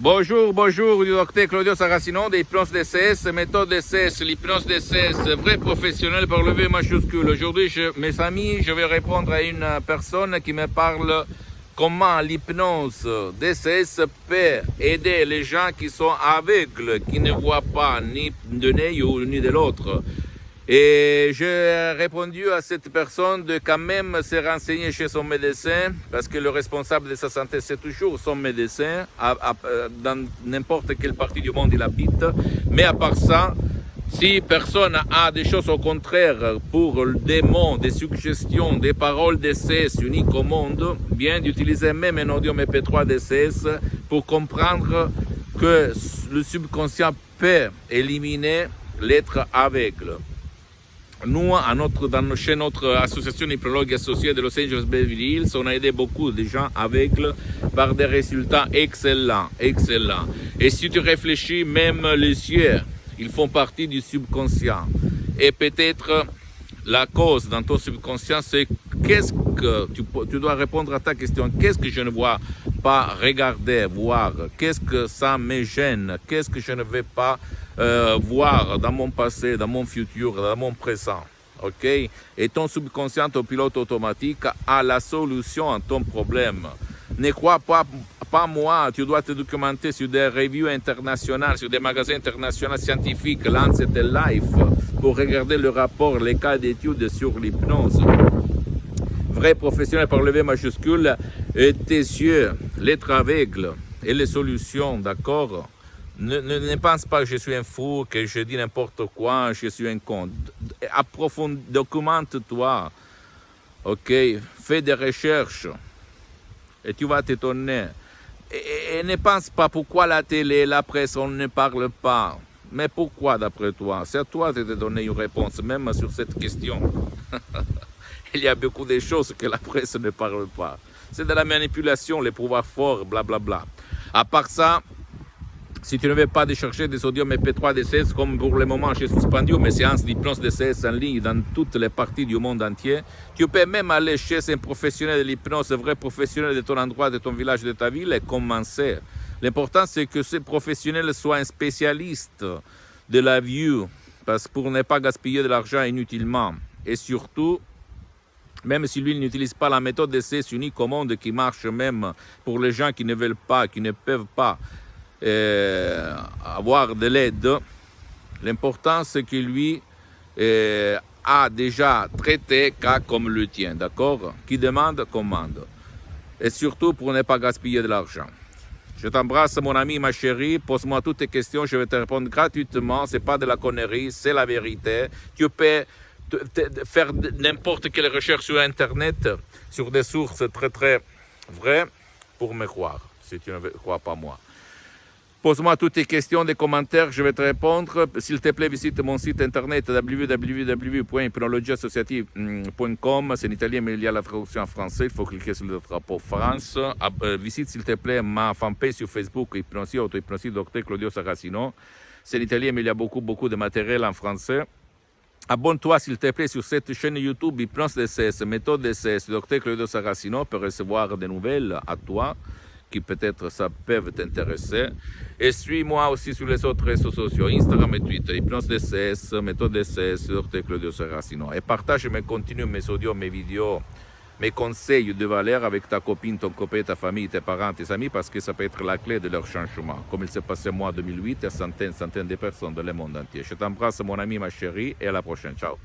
Bonjour, du docteur Claudio Saracino de l'hypnose DCS, méthode DCS, l'hypnose DCS, vrai professionnel par le V majuscule. Aujourd'hui, mes amis, je vais répondre à une personne qui me parle comment l'hypnose DCS peut aider les gens qui sont aveugles, qui ne voient pas ni de nez ni de l'autre. Et j'ai répondu à cette personne de quand même se renseigner chez son médecin, parce que le responsable de sa santé, c'est toujours son médecin, dans n'importe quelle partie du monde il habite. Mais à part ça, si personne a des choses au contraire pour des mots, des suggestions, des paroles DCS uniques au monde, bien d'utiliser même un audio MP3 DCS pour comprendre que le subconscient peut éliminer l'être aveugle. Nous, chez notre association hypnologue associée de Los Angeles Beverly Hills, on a aidé beaucoup de gens aveugles par des résultats excellents. Et si tu réfléchis, même les yeux, ils font partie du subconscient. Et peut-être la cause dans ton subconscient, c'est qu'est-ce que tu dois répondre à ta question. Qu'est-ce que je ne vois pas regarder, voir? Qu'est-ce que ça me gêne? Qu'est-ce que je ne vais pas voir dans mon passé, dans mon futur, dans mon présent? Ok? Et ton subconscient, ton pilote automatique, a la solution à ton problème. Ne crois pas moi, tu dois te documenter sur des revues internationales, sur des magasins internationaux scientifiques, Lancet et Life, pour regarder le rapport, les cas d'études sur l'hypnose. Vrai professionnel par le V majuscule, et tes yeux, l'être aveugle et les solutions, d'accord? Ne pense pas que je suis un fou, que je dis n'importe quoi, je suis un con. Approfondis, documente-toi, ok? Fais des recherches et tu vas t'étonner. Et ne pense pas pourquoi la télé, la presse, on ne parle pas. Mais pourquoi d'après toi? C'est à toi de te donner une réponse, même sur cette question. Il y a beaucoup de choses que la presse ne parle pas. C'est de la manipulation, les pouvoirs forts, blablabla. À part ça, si tu ne veux pas chercher des audios MP3 DCS, comme pour le moment j'ai suspendu mes séances d'hypnose DCS en ligne dans toutes les parties du monde entier, tu peux même aller chez un professionnel de l'hypnose, un vrai professionnel de ton endroit, de ton village, de ta ville et commencer. L'important c'est que ce professionnel soit un spécialiste de la vue, parce pour ne pas gaspiller de l'argent inutilement. Et surtout, même si lui n'utilise pas la méthode DCS unique au monde qui marche même pour les gens qui ne veulent pas, qui ne peuvent pas avoir de l'aide, l'important c'est que lui a déjà traité cas comme le tien, d'accord? Qui demande, commande. Et surtout pour ne pas gaspiller de l'argent. Je t'embrasse mon ami, ma chérie, pose-moi toutes tes questions, je vais te répondre gratuitement, c'est pas de la connerie, c'est la vérité. Tu peux faire n'importe quelle recherche sur Internet, sur des sources très très vraies, pour me croire, si tu ne crois pas moi. Pose-moi toutes tes questions, des commentaires, je vais te répondre. S'il te plaît, visite mon site internet www.hypnologiassociative.com. C'est en italien, mais il y a la traduction en français. Il faut cliquer sur le drapeau France. Visite, s'il te plaît, ma fanpage sur Facebook, Hypnosie, Auto-Hypnosie, Dr Claudio Saracino. C'est en italien, mais il y a beaucoup de matériel en français. Abonne-toi, s'il te plaît, sur cette chaîne YouTube Hypnose DCS, méthode DCS, Dr Claudio Saracino, pour recevoir des nouvelles à toi, qui peut-être ça peuvent t'intéresser. Et suis-moi aussi sur les autres réseaux sociaux, Instagram et Twitter, Hypnose DCS, méthode DCS, Dr Claudio Saracino. Et partage mes contenus, mes audios, mes vidéos, mes conseils de valeur avec ta copine, ton copain, ta famille, tes parents, tes amis, parce que ça peut être la clé de leur changement. Comme il s'est passé moi en 2008 à centaines de personnes dans le monde entier. Je t'embrasse mon ami, ma chérie, et à la prochaine. Ciao.